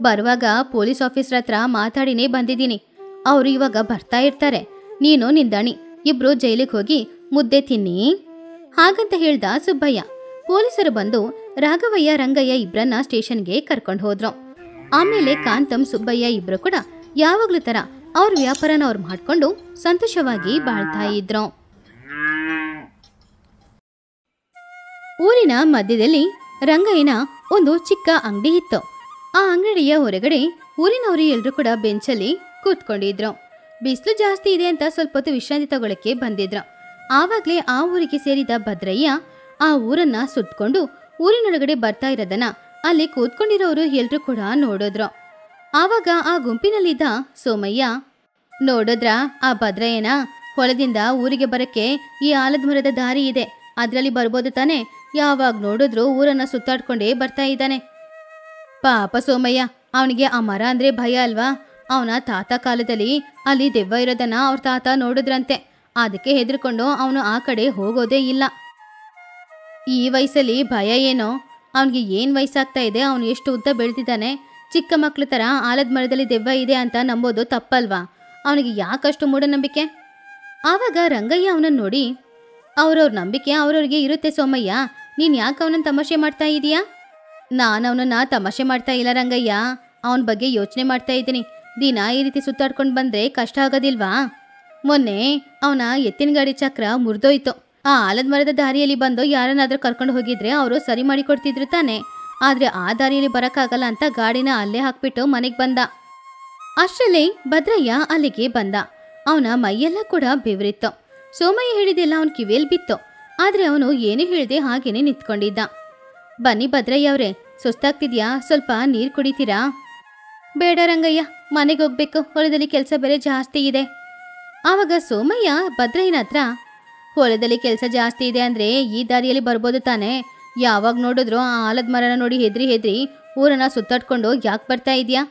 ಬರುವಾಗ ಪೊಲೀಸ್ ಆಫೀಸರ್ ಹತ್ರ ಮಾತಾಡಿನೇ ಬಂದಿದ್ದೀನಿ. ಅವರು ಇವಾಗ ಬರ್ತಾ ಇರ್ತಾರೆ. ನೀನು ನಿಂದಾಣಿ, ಇಬ್ರು ಜೈಲಿಗೆ ಹೋಗಿ ಮುದ್ದೆ ತಿನ್ನಿ ಹಾಗಂತ ಹೇಳ್ದ ಸುಬ್ಬಯ್ಯ. ಪೊಲೀಸರು ಬಂದು ರಾಘವಯ್ಯ ರಂಗಯ್ಯ ಇಬ್ರನ್ನ ಸ್ಟೇಷನ್ಗೆ ಕರ್ಕೊಂಡು ಹೋದ್ರು. ಆಮೇಲೆ ಕಾಂತಂ ಸುಬ್ಬಯ್ಯ ಇಬ್ರು ಕೂಡ ಯಾವಾಗ್ಲೂ ತರ ಅವ್ರ ವ್ಯಾಪಾರನ ಅವ್ರು ಮಾಡ್ಕೊಂಡು ಸಂತೋಷವಾಗಿ ಬಾಳ್ತಾ ಇದ್ರು. ಊರಿನ ಮಧ್ಯದಲ್ಲಿ ರಂಗಯ್ಯನ ಒಂದು ಚಿಕ್ಕ ಅಂಗಡಿ ಇತ್ತು. ಆ ಅಂಗಡಿಯ ಹೊರಗಡೆ ಊರಿನವರು ಎಲ್ರು ಕೂಡ ಬೆಂಚಲ್ಲಿ ಕೂತ್ಕೊಂಡಿದ್ರು. ಬಿಸಿಲು ಜಾಸ್ತಿ ಇದೆ ಅಂತ ಸ್ವಲ್ಪ ಹೊತ್ತು ವಿಶ್ರಾಂತಿ ತಗೊಳಕ್ಕೆ ಬಂದಿದ್ರು. ಆವಾಗ್ಲೇ ಆ ಊರಿಗೆ ಸೇರಿದ ಭದ್ರಯ್ಯ ಆ ಊರನ್ನ ಸುತ್ಕೊಂಡು ಊರಿನೊಳಗಡೆ ಬರ್ತಾ ಇರೋದನ್ನ ಅಲ್ಲಿ ಕೂತ್ಕೊಂಡಿರೋರು ಎಲ್ರು ಕೂಡ ನೋಡಿದ್ರು. ಆವಾಗ ಆ ಗುಂಪಿನಲ್ಲಿದ್ದ ಸೋಮಯ್ಯ, ನೋಡಿದ್ರ ಆ ಭದ್ರಯ್ಯನ, ಹೊಲದಿಂದ ಊರಿಗೆ ಬರಕ್ಕೆ ಈ ಆಲದ ಮರದ ದಾರಿ ಇದೆ, ಅದ್ರಲ್ಲಿ ಬರ್ಬೋದು ತಾನೆ, ಯಾವಾಗ ನೋಡಿದ್ರು ಊರನ್ನ ಸುತ್ತಾಡ್ಕೊಂಡೇ ಬರ್ತಾ ಇದ್ದಾನೆ. ಪಾಪ ಸೋಮಯ್ಯ, ಅವನಿಗೆ ಆ ಮರ ಅಂದ್ರೆ ಭಯ ಅಲ್ವಾ? ಅವನ ತಾತ ಕಾಲದಲ್ಲಿ ಅಲ್ಲಿ ದೆವ್ವ ಇರೋದನ್ನ ಅವ್ರ ತಾತ ನೋಡಿದ್ರಂತೆ, ಅದಕ್ಕೆ ಹೆದರ್ಕೊಂಡು ಅವನು ಆ ಕಡೆ ಹೋಗೋದೇ ಇಲ್ಲ. ಈ ವಯಸ್ಸಲ್ಲಿ ಭಯ ಏನೋ, ಅವನಿಗೆ ಏನ್ ವಯಸ್ಸಾಗ್ತಾ ಇದೆ, ಅವನು ಎಷ್ಟು ಉದ್ದ ಬೆಳೆದಿದ್ದಾನೆ, ಚಿಕ್ಕ ಮಕ್ಳ ತರ ಆಲದ ಮರದಲ್ಲಿ ದೆವ್ವ ಇದೆ ಅಂತ ನಂಬೋದು ತಪ್ಪಲ್ವಾ? ಅವನಿಗೆ ಯಾಕಷ್ಟು ಮೂಢನಂಬಿಕೆ? ಆವಾಗ ರಂಗಯ್ಯ ಅವನನ್ನು ನೋಡಿ, ಅವ್ರವ್ರ ನಂಬಿಕೆ ಅವ್ರವ್ರಿಗೆ ಇರುತ್ತೆ ಸೋಮಯ್ಯ, ನೀನ್ ಯಾಕೆ ಅವನನ್ನ ತಮಾಷೆ ಮಾಡ್ತಾ ಇದೀಯಾ? ನಾನು ಅವನನ್ನ ತಮಾಷೆ ಮಾಡ್ತಾ ಇಲ್ಲ ರಂಗಯ್ಯ, ಅವನ ಬಗ್ಗೆ ಯೋಚನೆ ಮಾಡ್ತಾ ಇದ್ದೀನಿ. ದಿನ ಈ ರೀತಿ ಸುತ್ತಾಡ್ಕೊಂಡು ಬಂದ್ರೆ ಕಷ್ಟ ಆಗೋದಿಲ್ವಾ? ಮೊನ್ನೆ ಅವನ ಎತ್ತಿನ ಗಾಡಿ ಚಕ್ರ ಮುರಿದೋಯ್ತು. ಆ ಆಲದ ಮರದ ದಾರಿಯಲ್ಲಿ ಬಂದು ಯಾರನ್ನಾದ್ರೂ ಕರ್ಕೊಂಡು ಹೋಗಿದ್ರೆ ಅವರು ಸರಿ ಮಾಡಿ ಕೊಡ್ತಿದ್ರು ತಾನೆ, ಆದ್ರೆ ಆ ದಾರಿಯಲ್ಲಿ ಬರಕ್ಕಾಗಲ್ಲ ಅಂತ ಗಾಡಿನ ಅಲ್ಲೇ ಹಾಕ್ಬಿಟ್ಟು ಮನೆಗೆ ಬಂದ. ಅಷ್ಟರಲ್ಲೇ ಭದ್ರಯ್ಯ ಅಲ್ಲಿಗೆ ಬಂದ. ಅವನ ಮೈಯೆಲ್ಲ ಕೂಡ ಬೆವರಿತ್ತು. ಸೋಮಯ್ಯ ಹೇಳಿದೆಲ್ಲ ಅವನ ಕಿವಿಯಲ್ಲಿ ಬಿತ್ತು, ಆದ್ರೆ ಅವನು ಏನು ಹೇಳ್ದೆ ಹಾಗೇನೆ ನಿಂತ್ಕೊಂಡಿದ್ದ. ಬನ್ನಿ ಭದ್ರಯ್ಯ ಅವ್ರೆ, ಸುಸ್ತಾಗ್ತಿದ್ಯಾ? ಸ್ವಲ್ಪ ನೀರು ಕುಡಿತೀರಾ? ಬೇಡ ರಂಗಯ್ಯ, ಮನೆಗೆ ಹೋಗ್ಬೇಕು, ಹೊಲದಲ್ಲಿ ಕೆಲಸ ಬೇರೆ ಜಾಸ್ತಿ ಇದೆ. ಆವಾಗ ಸೋಮಯ್ಯ ಭದ್ರಯ್ಯನ ಹತ್ರ, ಹೊಲದಲ್ಲಿ ಕೆಲಸ ಜಾಸ್ತಿ ಇದೆ ಅಂದ್ರೆ ಈ ದಾರಿಯಲ್ಲಿ ಬರ್ಬೋದು ತಾನೆ, ಯಾವಾಗ ನೋಡಿದ್ರು ಆ ಆಲದ ಮರನ ನೋಡಿ ಹೆದ್ರಿ ಹೆದ್ರಿ ಊರನ್ನ ಸುತ್ತಾಡ್ಕೊಂಡು ಯಾಕೆ ಬರ್ತಾ ಇದೆಯಾ?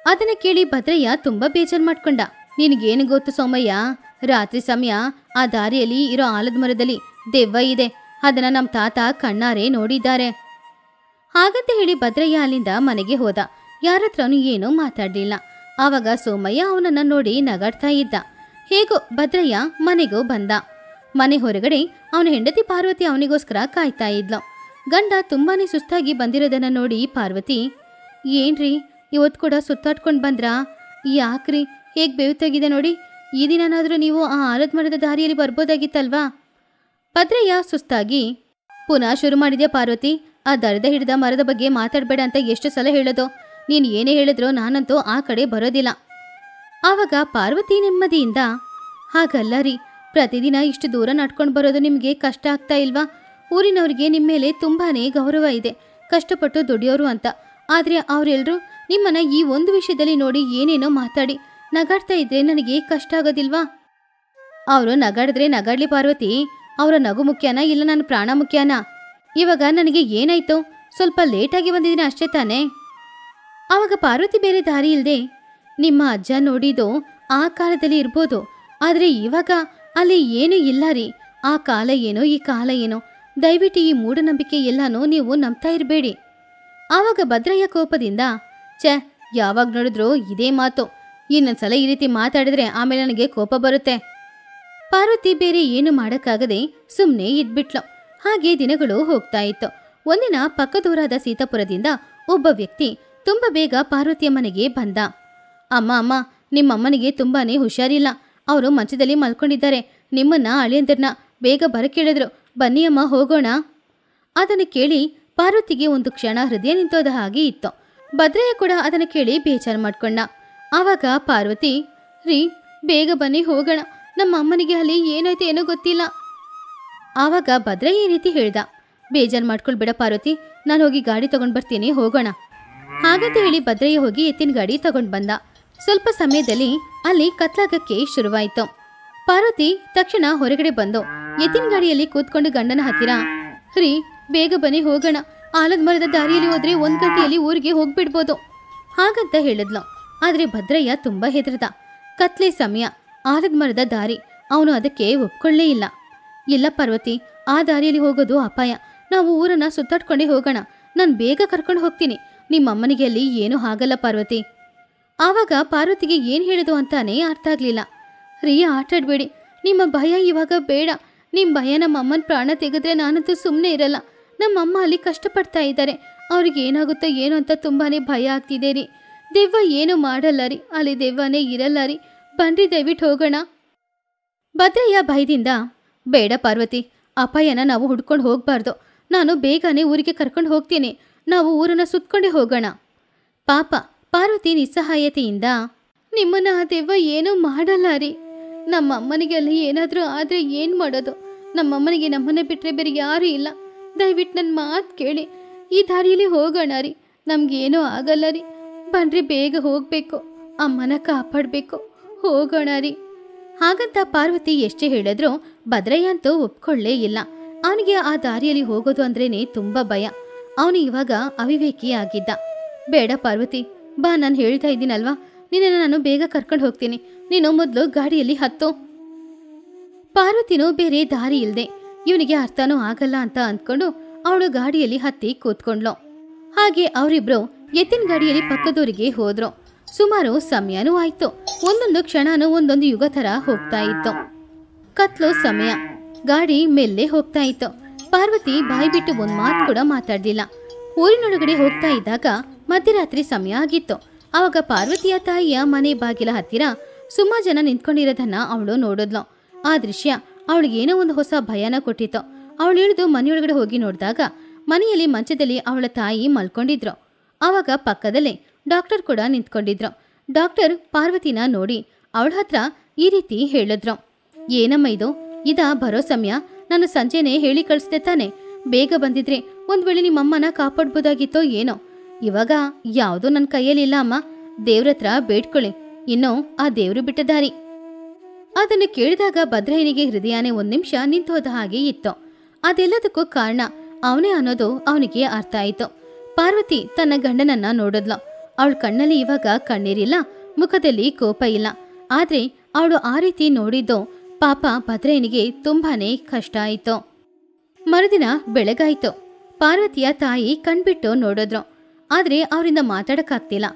ಅದನ್ನ ಕೇಳಿ ಭದ್ರಯ್ಯ ತುಂಬಾ ಬೇಜಾರು ಮಾಡ್ಕೊಂಡ. ನಿನಗೇನು ಗೊತ್ತು ಸೋಮಯ್ಯ, ರಾತ್ರಿ ಸಮಯ ಆ ದಾರಿಯಲ್ಲಿ ಇರೋ ಆಲದ ಮರದಲ್ಲಿ ದೆವ್ವ ಇದೆ, ಅದನ್ನ ನಮ್ಮ ತಾತ ಕಣ್ಣಾರೆ ನೋಡಿದ್ದಾರೆ. ಹಾಗಂತ ಹೇಳಿ ಭದ್ರಯ್ಯ ಅಲ್ಲಿಂದ ಮನೆಗೆ ಹೋದ. ಯಾರತ್ರನೂ ಏನೂ ಮಾತಾಡ್ಲಿಲ್ಲ. ಆವಾಗ ಸೋಮಯ್ಯ ಅವನನ್ನ ನೋಡಿ ನಗಾಡ್ತಾ ಇದ್ದ. ಹೇಗೋ ಭದ್ರಯ್ಯ ಮನೆಗೂ ಬಂದ. ಮನೆ ಹೊರಗಡೆ ಅವನ ಹೆಂಡತಿ ಪಾರ್ವತಿ ಅವನಿಗೋಸ್ಕರ ಕಾಯ್ತಾ ಇದ್ಲು. ಗಂಡ ತುಂಬಾನೇ ಸುಸ್ತಾಗಿ ಬಂದಿರೋದನ್ನ ನೋಡಿ ಪಾರ್ವತಿ, ಏನ್ರಿ ಇವತ್ತು ಕೂಡ ಸುತ್ತಾಡ್ಕೊಂಡು ಬಂದ್ರಾ? ಯಾಕ್ರಿ ಹೇಗ್ ಬೇವುತ್ತಾಗಿದೆ ನೋಡಿ, ಈ ದಿನನಾದ್ರೂ ನೀವು ಆ ಆಲದ ಮರದ ದಾರಿಯಲ್ಲಿ ಬರ್ಬೋದಾಗಿತ್ತಲ್ವಾ? ಭದ್ರಯ್ಯ ಸುಸ್ತಾಗಿ, ಪುನಃ ಶುರು ಮಾಡಿದ್ಯಾ ಪಾರ್ವತಿ? ಆ ದರದ ಹಿಡಿದ ಮರದ ಬಗ್ಗೆ ಮಾತಾಡಬೇಡ ಅಂತ ಎಷ್ಟು ಸಲ ಹೇಳೋದು? ನೀನು ಏನೇ ಹೇಳಿದ್ರೋ ನಾನಂತೂ ಆ ಕಡೆ ಬರೋದಿಲ್ಲ. ಆವಾಗ ಪಾರ್ವತಿ ನೆಮ್ಮದಿಯಿಂದ, ಹಾಗಲ್ಲ ರೀ, ಪ್ರತಿದಿನ ಇಷ್ಟು ದೂರ ನಡ್ಕೊಂಡು ಬರೋದು ನಿಮಗೆ ಕಷ್ಟ ಆಗ್ತಾ ಇಲ್ವಾ? ಊರಿನವ್ರಿಗೆ ನಿಮ್ಮ ಮೇಲೆ ತುಂಬಾನೇ ಗೌರವ ಇದೆ, ಕಷ್ಟಪಟ್ಟು ದುಡಿಯೋರು ಅಂತ. ಆದರೆ ಅವರೆಲ್ಲರೂ ನಿಮ್ಮನ್ನ ಈ ಒಂದು ವಿಷಯದಲ್ಲಿ ನೋಡಿ ಏನೇನೋ ಮಾತಾಡಿ ನಗಾಡ್ತಾ ಇದ್ರೆ ನನಗೆ ಕಷ್ಟ ಆಗೋದಿಲ್ವಾ? ಅವರು ನಗಾಡಿದ್ರೆ ನಗಾಡ್ಲಿ ಪಾರ್ವತಿ, ಅವರ ನಗು ಮುಖ್ಯನಾ ಇಲ್ಲ ನನ್ನ ಪ್ರಾಣ ಮುಖ್ಯನಾ? ಇವಾಗ ನನಗೆ ಏನಾಯ್ತು, ಸ್ವಲ್ಪ ಲೇಟಾಗಿ ಬಂದಿದ್ದೀನಿ ಅಷ್ಟೇ ತಾನೇ. ಆವಾಗ ಪಾರ್ವತಿ ಬೇರೆ ದಾರಿ ಇಲ್ಲದೆ, ನಿಮ್ಮ ಅಜ್ಜ ನೋಡಿದ್ದು ಆ ಕಾಲದಲ್ಲಿ ಇರ್ಬೋದು, ಆದರೆ ಇವಾಗ ಅಲ್ಲಿ ಏನೂ ಇಲ್ಲ ರೀ. ಆ ಕಾಲ ಏನೋ ಈ ಕಾಲ ಏನೋ, ದಯವಿಟ್ಟು ಈ ಮೂಢನಂಬಿಕೆ ಎಲ್ಲಾನು ನೀವು ನಂಬ್ತಾ ಇರಬೇಡಿ. ಆವಾಗ ಭದ್ರಯ್ಯ ಕೋಪದಿಂದ, ಛೆ, ಯಾವಾಗ ನೋಡಿದ್ರು ಇದೇ ಮಾತು, ಇನ್ನೊಂದ್ಸಲ ಈ ರೀತಿ ಮಾತಾಡಿದ್ರೆ ಆಮೇಲೆ ನನಗೆ ಕೋಪ ಬರುತ್ತೆ. ಪಾರ್ವತಿ ಬೇರೆ ಏನು ಮಾಡೋಕ್ಕಾಗದೆ ಸುಮ್ಮನೆ ಇದ್ಬಿಟ್ಲು. ಹಾಗೆ ದಿನಗಳು ಹೋಗ್ತಾ ಇತ್ತು. ಒಂದಿನ ಪಕ್ಕದೂರಾದ ಸೀತಾಪುರದಿಂದ ಒಬ್ಬ ವ್ಯಕ್ತಿ ತುಂಬ ಬೇಗ ಪಾರ್ವತಿಯ ಮನೆಗೆ ಬಂದ. ಅಮ್ಮ ಅಮ್ಮ, ನಿಮ್ಮಮ್ಮನಿಗೆ ತುಂಬಾನೇ ಹುಷಾರಿಲ್ಲ, ಅವರು ಮಂಚದಲ್ಲಿ ಮಲ್ಕೊಂಡಿದ್ದಾರೆ, ನಿಮ್ಮನ್ನ ಅಳಿಯಂದಿರನ್ನ ಬೇಗ ಬರಕೇಳಿದ್ರು, ಬನ್ನಿ ಅಮ್ಮ ಹೋಗೋಣ. ಅದನ್ನು ಕೇಳಿ ಪಾರ್ವತಿಗೆ ಒಂದು ಕ್ಷಣ ಹೃದಯ ನಿಂತೋದ ಹಾಗೆ ಇತ್ತು. ಭದ್ರಯ್ಯ ಕೂಡ ಅದನ್ನು ಕೇಳಿ ಬೇಜಾರು ಮಾಡ್ಕೊಂಡ. ಆವಾಗ ಪಾರ್ವತಿ, ರೀ ಬೇಗ ಬನ್ನಿ ಹೋಗೋಣ, ನಮ್ಮ ಅಮ್ಮನಿಗೆ ಅಲ್ಲಿ ಏನಾಯ್ತು ಏನೋ ಗೊತ್ತಿಲ್ಲ. ಆವಾಗ ಭದ್ರಯ್ಯ ಈ ರೀತಿ ಹೇಳ್ದ, ಬೇಜಾರು ಮಾಡ್ಕೊಳ್ಬೇಡ ಪಾರ್ವತಿ, ನಾನು ಹೋಗಿ ಗಾಡಿ ತಗೊಂಡು ಬರ್ತೀನಿ, ಹೋಗೋಣ. ಹಾಗಂತ ಹೇಳಿ ಭದ್ರಯ್ಯ ಹೋಗಿ ಎತ್ತಿನ ಗಾಡಿ ತಗೊಂಡು ಬಂದ. ಸ್ವಲ್ಪ ಸಮಯದಲ್ಲಿ ಅಲ್ಲಿ ಕತ್ಲಾಗಕ್ಕೆ ಶುರುವಾಯಿತು. ಪಾರ್ವತಿ ತಕ್ಷಣ ಹೊರಗಡೆ ಬಂದು ಎತ್ತಿನ ಗಾಡಿಯಲ್ಲಿ ಕೂತ್ಕೊಂಡು ಗಂಡನ ಹತ್ತಿರ, ರೀ ಬೇಗ ಬನ್ನಿ ಹೋಗೋಣ, ಆಲದ ಮರದ ದಾರಿಯಲ್ಲಿ ಹೋದ್ರೆ 1 ಗಂಟೆಯಲ್ಲಿ ಊರಿಗೆ ಹೋಗ್ಬಿಡ್ಬೋದು ಹಾಗಂತ ಹೇಳಿದ್ಲು. ಆದ್ರೆ ಭದ್ರಯ್ಯ ತುಂಬಾ ಹೆದರ್ದ. ಕತ್ಲೆ ಸಮಯ, ಆಲದ ಮರದ ದಾರಿ, ಅವನು ಅದಕ್ಕೆ ಒಪ್ಕೊಳ್ಳೇ ಇಲ್ಲ. ಇಲ್ಲ ಪಾರ್ವತಿ, ಆ ದಾರಿಯಲ್ಲಿ ಹೋಗೋದು ಅಪಾಯ, ನಾವು ಊರನ್ನ ಸುತ್ತಾಡ್ಕೊಂಡೇ ಹೋಗೋಣ, ನಾನು ಬೇಗ ಕರ್ಕೊಂಡು ಹೋಗ್ತೀನಿ, ನಿಮ್ಮಮ್ಮನಿಗೆ ಅಲ್ಲಿ ಏನೂ ಆಗಲ್ಲ ಪಾರ್ವತಿ. ಆವಾಗ ಪಾರ್ವತಿಗೆ ಏನು ಹೇಳೋದು ಅಂತಾನೆ ಅರ್ಥ ಆಗ್ಲಿಲ್ಲ. ರಿಯಾ ಆಟಾಡ್ಬೇಡಿ, ನಿಮ್ಮ ಭಯ ಇವಾಗ ಬೇಡ. ನಿಮ್ಮ ಭಯ ನಮ್ಮಮ್ಮನ ಪ್ರಾಣ ತೆಗೆದ್ರೆ ನಾನಂತೂ ಸುಮ್ಮನೆ ಇರಲ್ಲ. ನಮ್ಮಮ್ಮ ಅಲ್ಲಿ ಕಷ್ಟಪಡ್ತಾ ಇದ್ದಾರೆ, ಅವ್ರಿಗೆ ಏನಾಗುತ್ತೋ ಏನೋ ಅಂತ ತುಂಬಾನೇ ಭಯ ಆಗ್ತಿದೆ ರೀ. ದೆವ್ವ ಏನು ಮಾಡಲ್ಲ ರೀ, ಅಲ್ಲಿ ದೆವ್ವನೇ ಇರಲ್ಲ ರೀ. ಬನ್ರಿ ದಯವಿಟ್ಟು ಹೋಗೋಣ. ಭದ್ರಯ್ಯ ಭಯದಿಂದ, ಬೇಡ ಪಾರ್ವತಿ, ಅಪಾಯನ ನಾವು ಹುಡ್ಕೊಂಡು ಹೋಗ್ಬಾರ್ದು. ನಾನು ಬೇಗನೆ ಊರಿಗೆ ಕರ್ಕೊಂಡು ಹೋಗ್ತೀನಿ, ನಾವು ಊರನ್ನ ಸುತ್ಕೊಂಡೇ ಹೋಗೋಣ. ಪಾಪ ಪಾರ್ವತಿ ನಿಸ್ಸಹಾಯತೆಯಿಂದ, ನಿಮ್ಮನ್ನ ಆ ದೆವ್ವ ಏನೂ ಮಾಡಲ್ಲ ರೀ. ನಮ್ಮಮ್ಮನಿಗೆ ಅಲ್ಲಿ ಏನಾದರೂ ಆದರೆ ಏನು ಮಾಡೋದು? ನಮ್ಮಮ್ಮನಿಗೆ ನಮ್ಮನ್ನ ಬಿಟ್ಟರೆ ಬೇರೆ ಯಾರೂ ಇಲ್ಲ. ದಯವಿಟ್ಟು ನನ್ನ ಮಾತು ಕೇಳಿ, ಈ ದಾರಿಯಲ್ಲಿ ಹೋಗೋಣ ರೀ. ನಮಗೇನೂ ಆಗಲ್ಲ ರೀ. ಬನ್ರಿ, ಬೇಗ ಹೋಗಬೇಕು, ಅಮ್ಮನ ಕಾಪಾಡಬೇಕು, ಹೋಗೋಣ ರೀ. ಹಾಗಂತ ಪಾರ್ವತಿ ಎಷ್ಟೇ ಹೇಳಿದ್ರೂ ಭದ್ರಯ್ಯ ಅಂತೂ ಒಪ್ಕೊಳ್ಳೇ ಇಲ್ಲ. ಅವನಿಗೆ ಆ ದಾರಿಯಲ್ಲಿ ಹೋಗೋದು ಅಂದ್ರೇನೆ ತುಂಬ ಭಯ. ಅವನು ಇವಾಗ ಅವಿವೇಕಿ ಆಗಿದ್ದ. ಬೇಡ ಪಾರ್ವತಿ, ಬಾ, ನಾನು ಹೇಳ್ತಾ ಇದ್ದೀನಲ್ವಾ, ನಿನ್ನನ್ನು ನಾನು ಬೇಗ ಕರ್ಕೊಂಡು ಹೋಗ್ತೀನಿ. ನೀನು ಮೊದಲು ಗಾಡಿಯಲ್ಲಿ ಹತ್ತು. ಪಾರ್ವತಿನೂ ಬೇರೆ ದಾರಿ ಇಲ್ಲದೆ ಇವನಿಗೆ ಅರ್ಥನೂ ಆಗಲ್ಲ ಅಂತ ಅಂದ್ಕೊಂಡು ಅವಳು ಗಾಡಿಯಲ್ಲಿ ಹತ್ತಿ ಕೂತ್ಕೊಂಡ್ಲು. ಹಾಗೆ ಅವರಿಬ್ರು ಎತ್ತಿನ ಗಾಡಿಯಲ್ಲಿ ಪಕ್ಕದೂರಿಗೆ ಹೋದ್ರು. ಸುಮಾರು ಸಮಯನೂ ಆಯ್ತು. ಒಂದೊಂದು ಕ್ಷಣನೂ ಒಂದೊಂದು ಯುಗ ಥರ ಹೋಗ್ತಾ ಇತ್ತು. ಕತ್ಲು ಸಮಯ, ಗಾಡಿ ಮೆಲ್ಲೆ ಹೋಗ್ತಾ ಇತ್ತು. ಪಾರ್ವತಿ ಬಾಯಿ ಬಿಟ್ಟು ಒಂದು ಮಾತು ಕೂಡ ಮಾತಾಡ್ಲಿಲ್ಲ. ಊರಿನೊಳಗಡೆ ಹೋಗ್ತಾ ಇದ್ದಾಗ ಮಧ್ಯರಾತ್ರಿ ಸಮಯ ಆಗಿತ್ತು. ಆವಾಗ ಪಾರ್ವತಿಯ ತಾಯಿಯ ಮನೆ ಬಾಗಿಲ ಹತ್ತಿರ ಸುಮಾರು ಜನ ನಿಂತ್ಕೊಂಡಿರೋದನ್ನ ಅವಳು ನೋಡಿದ್ಲು. ಆ ದೃಶ್ಯ ಅವಳಿಗೇನೋ ಒಂದು ಹೊಸ ಭಯನ ಕೊಟ್ಟಿತ್ತು. ಅವಳು ಇಳಿದು ಮನೆಯೊಳಗಡೆ ಹೋಗಿ ನೋಡಿದಾಗ ಮನೆಯಲ್ಲಿ ಮಂಚದಲ್ಲಿ ಅವಳ ತಾಯಿ ಮಲ್ಕೊಂಡಿದ್ರು. ಆವಾಗ ಪಕ್ಕದಲ್ಲೇ ಡಾಕ್ಟರ್ ಕೂಡ ನಿಂತ್ಕೊಂಡಿದ್ರು. ಡಾಕ್ಟರ್ ಪಾರ್ವತಿನ ನೋಡಿ ಅವಳ ಹತ್ರ ಈ ರೀತಿ ಹೇಳಿದ್ರು, ಏನಮ್ಮ ಇದು, ಇದಾ ಬರೋ ಸಮಯ? ನಾನು ಸಂಜೆನೆ ಹೇಳಿ ಕಳಿಸ್ದೆ ತಾನೆ, ಬೇಗ ಬಂದಿದ್ರೆ ಒಂದ್ ವೇಳೆ ನಿಮ್ಮಮ್ಮನ ಕಾಪಾಡ್ಬೋದಾಗಿತ್ತೋ ಏನೋ. ಇವಾಗ ಯಾವುದೂ ನನ್ನ ಕೈಯಲ್ಲಿಲ್ಲ ಅಮ್ಮ, ದೇವ್ರತ್ರ ಬೇಡ್ಕೊಳ್ಳಿ, ಇನ್ನೂ ಆ ದೇವ್ರು ಬಿಟ್ಟ ದಾರಿ. ಅದನ್ನು ಕೇಳಿದಾಗ ಭದ್ರಯ್ಯನಿಗೆ ಹೃದಯನೇ ಒಂದ್ ನಿಮಿಷ ನಿಂತೋದ ಹಾಗೆ ಇತ್ತು. ಅದೆಲ್ಲದಕ್ಕೂ ಕಾರಣ ಅವನೇ ಅನ್ನೋದು ಅವನಿಗೆ ಅರ್ಥ ಆಯಿತು. ಪಾರ್ವತಿ ತನ್ನ ಗಂಡನನ್ನ ನೋಡಿದ್ಲು. ಅವಳ ಕಣ್ಣಲ್ಲಿ ಇವಾಗ ಕಣ್ಣೀರಿಲ್ಲ, ಮುಖದಲ್ಲಿ ಕೋಪ ಇಲ್ಲ. ಆದ್ರೆ ಅವಳು ಆ ರೀತಿ ನೋಡಿದ್ದು ಪಾಪ ಭದ್ರಯ್ಯನಿಗೆ ತುಂಬಾನೇ ಕಷ್ಟ ಆಯಿತು. ಮರುದಿನ ಬೆಳಗಾಯ್ತು. ಪಾರ್ವತಿಯ ತಾಯಿ ಕಣ್ಬಿಟ್ಟು ನೋಡಿದ್ರು. ಆದ್ರೆ ಅವರಿಂದ ಮಾತಾಡಕ್ಕಾಗ್ತಿಲ್ಲ,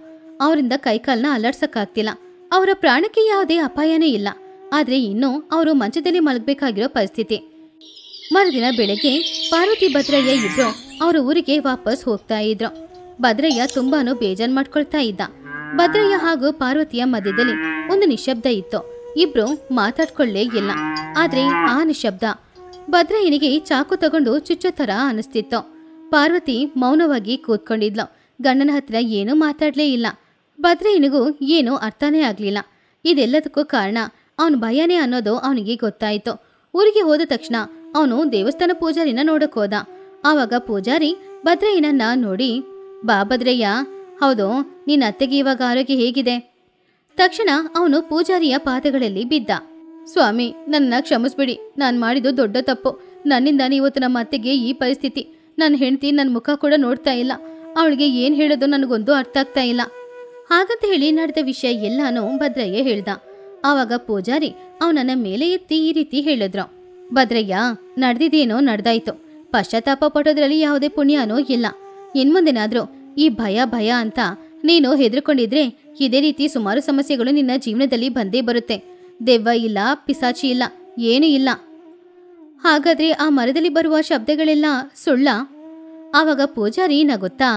ಅವರಿಂದ ಕೈಕಾಲ್ನ ಅಲ್ಲಾಡ್ಸಕ್ಕಾಗ್ತಿಲ್ಲ. ಅವರ ಪ್ರಾಣಕ್ಕೆ ಯಾವುದೇ ಅಪಾಯನೇ ಇಲ್ಲ. ಆದ್ರೆ ಇನ್ನೂ ಅವರು ಮಂಚದಲ್ಲಿ ಮಲಗಬೇಕಾಗಿರೋ ಪರಿಸ್ಥಿತಿ. ಮರುದಿನ ಬೆಳಗ್ಗೆ ಪಾರ್ವತಿ ಭದ್ರಯ್ಯ ಇಬ್ರು ಅವರ ಊರಿಗೆ ವಾಪಸ್ ಹೋಗ್ತಾ ಇದ್ರು. ಭದ್ರಯ್ಯ ತುಂಬಾನು ಬೇಜಾರ್ ಮಾಡ್ಕೊಳ್ತಾ ಇದ್ದ. ಭದ್ರಯ್ಯ ಹಾಗೂ ಪಾರ್ವತಿಯ ಮಧ್ಯದಲ್ಲಿ ಒಂದು ನಿಶಬ್ದ ಇತ್ತು. ಇಬ್ರು ಮಾತಾಡ್ಕೊಳ್ಳೇ ಇಲ್ಲ. ಆದ್ರೆ ಆ ನಿಶಬ್ದ ಭದ್ರಯ್ಯನಿಗೆ ಚಾಕು ತಗೊಂಡು ಚುಚ್ಚೋ ತರ ಅನಿಸ್ತಿತ್ತು. ಪಾರ್ವತಿ ಮೌನವಾಗಿ ಕೂತ್ಕೊಂಡಿದ್ಲು. ಗಂಡನ ಹತ್ರ ಏನೂ ಮಾತಾಡ್ಲೇ ಇಲ್ಲ. ಭದ್ರಯ್ಯನಿಗೂ ಏನೂ ಅರ್ಥನೇ ಆಗ್ಲಿಲ್ಲ. ಇದೆಲ್ಲದಕ್ಕೂ ಕಾರಣ ಅವನ ಭಯನೇ ಅನ್ನೋದು ಅವನಿಗೆ ಗೊತ್ತಾಯಿತು. ಊರಿಗೆ ಹೋದ ತಕ್ಷಣ ಅವನು ದೇವಸ್ಥಾನ ಪೂಜಾರಿನ ನೋಡಕ್ ಹೋದ. ಆವಾಗ ಪೂಜಾರಿ ಭದ್ರಯ್ಯನನ್ನ ನೋಡಿ, ಬಾ ಭದ್ರಯ್ಯ, ಹೌದು, ನಿನ್ನ ಅತ್ತೆಗೆ ಇವಾಗ ಆರೋಗ್ಯ ಹೇಗಿದೆ? ತಕ್ಷಣ ಅವನು ಪೂಜಾರಿಯ ಪಾದಗಳಲ್ಲಿ ಬಿದ್ದ. ಸ್ವಾಮಿ, ನನ್ನ ಕ್ಷಮಿಸ್ಬಿಡಿ, ನಾನು ಮಾಡಿದ್ದು ದೊಡ್ಡ ತಪ್ಪು. ನನ್ನಿಂದಾನೇ ಇವತ್ತು ನಮ್ಮ ಅತ್ತೆಗೆ ಈ ಪರಿಸ್ಥಿತಿ. ನನ್ನ ಹೆಂಡತಿ ನನ್ನ ಮುಖ ಕೂಡ ನೋಡ್ತಾ ಇಲ್ಲ. ಅವಳಿಗೆ ಏನು ಹೇಳೋದು ನನಗೊಂದು ಅರ್ಥ ಆಗ್ತಾ ಇಲ್ಲ. ಹಾಗಂತ ಹೇಳಿ ನಡೆದ ವಿಷಯ ಎಲ್ಲಾನು ಭದ್ರಯ್ಯ ಹೇಳ್ದ. ಆವಾಗ ಪೂಜಾರಿ ಅವನನ್ನ ಮೇಲೆ ಎತ್ತಿ ಈ ರೀತಿ ಹೇಳಿದ್ರು, ಭದ್ರಯ್ಯ, ನಡೆದಿದ್ದೇನೋ ನಡೆದಾಯ್ತು. ಪಶ್ಚಾತ್ತಾಪ ಪಟ್ಟೋದ್ರಲ್ಲಿ ಯಾವುದೇ ಪುಣ್ಯನೂ ಇಲ್ಲ. ಇನ್ಮುಂದೆನಾದ್ರೂ ಈ ಭಯ ಭಯ ಅಂತ ನೀನು ಹೆದರ್ಕೊಂಡಿದ್ರೆ ಇದೇ ರೀತಿ ಸುಮಾರು ಸಮಸ್ಯೆಗಳು ನಿನ್ನ ಜೀವನದಲ್ಲಿ ಬಂದೇ ಬರುತ್ತೆ. ದೆವ್ವ ಇಲ್ಲ, ಪಿಸಾಚಿ ಇಲ್ಲ, ಏನೂ ಇಲ್ಲ. ಹಾಗಾದ್ರೆ ಆ ಮರದಲ್ಲಿ ಬರುವ ಶಬ್ದಗಳೆಲ್ಲ ಸುಳ್ಳ? ಆವಾಗ ಪೂಜಾರಿ ನಗುತ್ತಾ,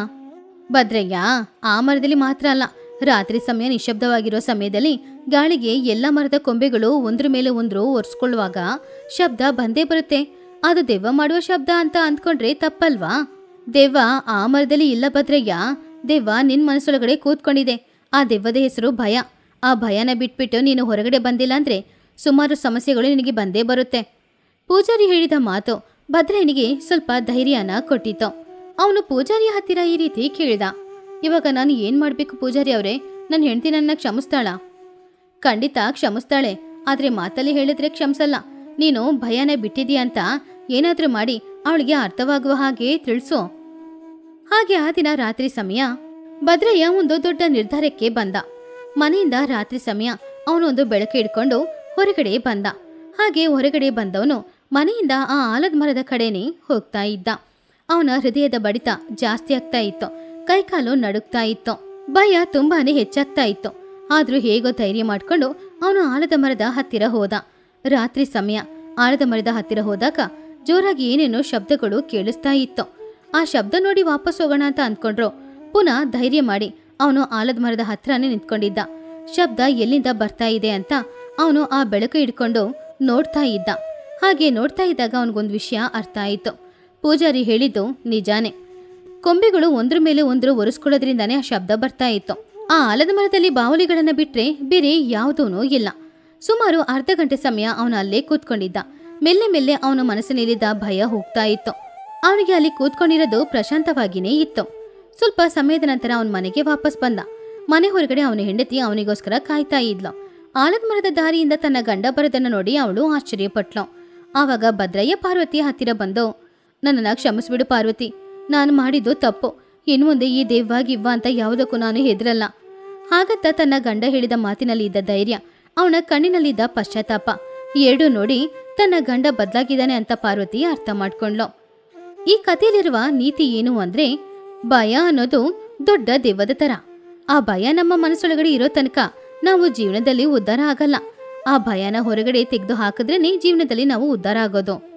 ಭದ್ರಯ್ಯ, ಆ ಮರದಲ್ಲಿ ಮಾತ್ರ ಅಲ್ಲ, ರಾತ್ರಿ ಸಮಯ ನಿಶಬ್ದವಾಗಿರೋ ಸಮಯದಲ್ಲಿ ಗಾಳಿಗೆ ಎಲ್ಲ ಮರದ ಕೊಂಬೆಗಳು ಒಂದ್ರ ಮೇಲೆ ಒಂದ್ರು ಒರೆಸ್ಕೊಳ್ಳುವಾಗ ಶಬ್ದ ಬಂದೇ ಬರುತ್ತೆ. ಅದು ದೆವ್ವ ಮಾಡುವ ಶಬ್ದ ಅಂತ ಅಂದ್ಕೊಂಡ್ರೆ ತಪ್ಪಲ್ವಾ? ದೆವ್ವ ಆ ಮರದಲ್ಲಿ ಇಲ್ಲ ಭದ್ರಯ್ಯ. ದೆವ್ವ ನಿನ್ ಮನಸ್ಸೊಳಗಡೆ ಕೂತ್ಕೊಂಡಿದೆ. ಆ ದೆವ್ವದ ಹೆಸರು ಭಯ. ಆ ಭಯನ ಬಿಟ್ಬಿಟ್ಟು ನೀನು ಹೊರಗಡೆ ಬಂದಿಲ್ಲ ಅಂದ್ರೆ ಸುಮಾರು ಸಮಸ್ಯೆಗಳು ನಿನಗೆ ಬಂದೇ ಬರುತ್ತೆ. ಪೂಜಾರಿ ಹೇಳಿದ ಮಾತು ಭದ್ರಯ್ಯನಿಗೆ ಸ್ವಲ್ಪ ಧೈರ್ಯನ ಕೊಟ್ಟಿತ್ತು. ಅವನು ಪೂಜಾರಿಯ ಹತ್ತಿರ ಈ ರೀತಿ ಕೇಳಿದ, ಇವಾಗ ನಾನು ಏನ್ ಮಾಡ್ಬೇಕು ಪೂಜಾರಿ ಅವರೇ? ನನ್ನ ಹೆಂಡತಿ ನನ್ನ ಕ್ಷಮಿಸ್ತಾಳ? ಖಂಡಿತ ಕ್ಷಮಿಸ್ತಾಳೆ, ಆದ್ರೆ ಮಾತಲ್ಲಿ ಹೇಳಿದ್ರೆ ಕ್ಷಮಿಸಲ್ಲ. ನೀನು ಭಯನ ಬಿಟ್ಟಿದೀಯ ಅಂತ ಏನಾದ್ರೂ ಮಾಡಿ ಅವಳಿಗೆ ಅರ್ಥವಾಗುವ ಹಾಗೆ ತಿಳಿಸು. ಹಾಗೆ ಆ ದಿನ ರಾತ್ರಿ ಸಮಯ ಭದ್ರಯ್ಯ ಒಂದು ದೊಡ್ಡ ನಿರ್ಧಾರಕ್ಕೆ ಬಂದ. ಮನೆಯಿಂದ ರಾತ್ರಿ ಸಮಯ ಅವನೊಂದು ಬೆಳಕು ಹಿಡ್ಕೊಂಡು ಹೊರಗಡೆ ಬಂದ. ಹಾಗೆ ಹೊರಗಡೆ ಬಂದವನು ಮನೆಯಿಂದ ಆ ಆಲದ ಮರದ ಕಡೆನೇ ಹೋಗ್ತಾ ಇದ್ದ. ಅವನ ಹೃದಯದ ಬಡಿತ ಜಾಸ್ತಿ ಆಗ್ತಾ ಇತ್ತು. ಕೈಕಾಲು ನಡುಗ್ತಾ ಇತ್ತು. ಭಯ ತುಂಬಾನೇ ಹೆಚ್ಚಾಗ್ತಾ ಇತ್ತು. ಆದ್ರೂ ಹೇಗೋ ಧೈರ್ಯ ಮಾಡ್ಕೊಂಡು ಅವನು ಆಲದ ಮರದ ಹತ್ತಿರ ಹೋದ. ರಾತ್ರಿ ಸಮಯ. ಆಲದ ಮರದ ಹತ್ತಿರ ಹೋದಾಗ ಜೋರಾಗಿ ಏನೇನೋ ಶಬ್ದಗಳು ಕೇಳಿಸ್ತಾ ಇತ್ತು. ಆ ಶಬ್ದ ನೋಡಿ ವಾಪಸ್ ಹೋಗೋಣ ಅಂತ ಅಂದ್ಕೊಂಡ್ರು. ಪುನಃ ಧೈರ್ಯ ಮಾಡಿ ಅವನು ಆಲದ ಮರದ ಹತ್ರನೇ ನಿಂತ್ಕೊಂಡಿದ್ದ. ಶಬ್ದ ಎಲ್ಲಿಂದ ಬರ್ತಾ ಇದೆ ಅಂತ ಅವನು ಆ ಬೆಳಕು ಹಿಡ್ಕೊಂಡು ನೋಡ್ತಾ ಇದ್ದ. ಹಾಗೆ ನೋಡ್ತಾ ಇದ್ದಾಗ ಅವನಿಗೊಂದು ವಿಷಯ ಅರ್ಥ ಆಯಿತು. ಪೂಜಾರಿ ಹೇಳಿದ್ದು ನಿಜಾನೇ. ಕೊಂಬೆಗಳು ಒಂದ್ರ ಮೇಲೆ ಒಂದ್ರು ಒರೆಸ್ಕೊಳ್ಳೋದ್ರಿಂದಾನೇ ಆ ಶಬ್ದ ಬರ್ತಾ ಇತ್ತು. ಆ ಆಲದ ಮರದಲ್ಲಿ ಬಾವಲಿಗಳನ್ನ ಬಿಟ್ರೆ ಬೇರೆ ಯಾವುದೂ ಇಲ್ಲ. ಸುಮಾರು ಅರ್ಧ ಗಂಟೆ ಸಮಯ ಅವನು ಅಲ್ಲೇ ಕೂತ್ಕೊಂಡಿದ್ದ. ಮೆಲ್ಲೆ ಮೆಲ್ಲೆ ಅವನ ಮನಸ್ಸಿನಲ್ಲಿದ್ದ ಭಯ ಹೋಗ್ತಾ ಇತ್ತು. ಅವನಿಗೆ ಅಲ್ಲಿ ಕೂತ್ಕೊಂಡಿರೋದು ಪ್ರಶಾಂತವಾಗಿಯೇ ಇತ್ತು. ಸ್ವಲ್ಪ ಸಮಯದ ನಂತರ ಅವನ ಮನೆಗೆ ವಾಪಸ್ ಬಂದ. ಮನೆ ಹೊರಗಡೆ ಅವನ ಹೆಂಡತಿ ಅವನಿಗೋಸ್ಕರ ಕಾಯ್ತಾ ಇದ್ಲು. ಆಲದ ಮರದ ದಾರಿಯಿಂದ ತನ್ನ ಗಂಡ ಬರೋದನ್ನ ನೋಡಿ ಅವಳು ಆಶ್ಚರ್ಯಪಟ್ಲು. ಆವಾಗ ಭದ್ರಯ್ಯ ಪಾರ್ವತಿ ಹತ್ತಿರ ಬಂದು, ನನ್ನನ್ನು ಕ್ಷಮಿಸ್ಬಿಡು ಪಾರ್ವತಿ, ನಾನು ಮಾಡಿದ್ದು ತಪ್ಪು. ಇನ್ನು ಮುಂದೆ ಈ ದೇವ್ವಾಗಿವ್ವ ಅಂತ ಯಾವುದಕ್ಕೂ ನಾನು ಹೆದರಲ್ಲ. ಹಾಗತ್ತ ತನ್ನ ಗಂಡ ಹೇಳಿದ ಮಾತಿನಲ್ಲಿ ಇದ್ದ ಧೈರ್ಯ, ಅವನ ಕಣ್ಣಿನಲ್ಲಿದ್ದ ಪಶ್ಚಾತ್ತಾಪ ಎರಡೂ ನೋಡಿ ತನ್ನ ಗಂಡ ಬದಲಾಗಿದ್ದಾನೆ ಅಂತ ಪಾರ್ವತಿ ಅರ್ಥ ಮಾಡ್ಕೊಂಡ್ಲು. ಈ ಕಥೆಯಲ್ಲಿರುವ ನೀತಿ ಏನು ಅಂದ್ರೆ, ಭಯ ಅನ್ನೋದು ದೊಡ್ಡ ದೆವ್ವದ ತರ. ಆ ಭಯ ನಮ್ಮ ಮನಸ್ಸೊಳಗಡೆ ಇರೋ ತನಕ ನಾವು ಜೀವನದಲ್ಲಿ ಉದ್ಧಾರ ಆಗಲ್ಲ. ಆ ಭಯನ ಹೊರಗಡೆ ತೆಗೆದು ಹಾಕಿದ್ರೇನೆ ಜೀವನದಲ್ಲಿ ನಾವು ಉದ್ಧಾರ ಆಗೋದು.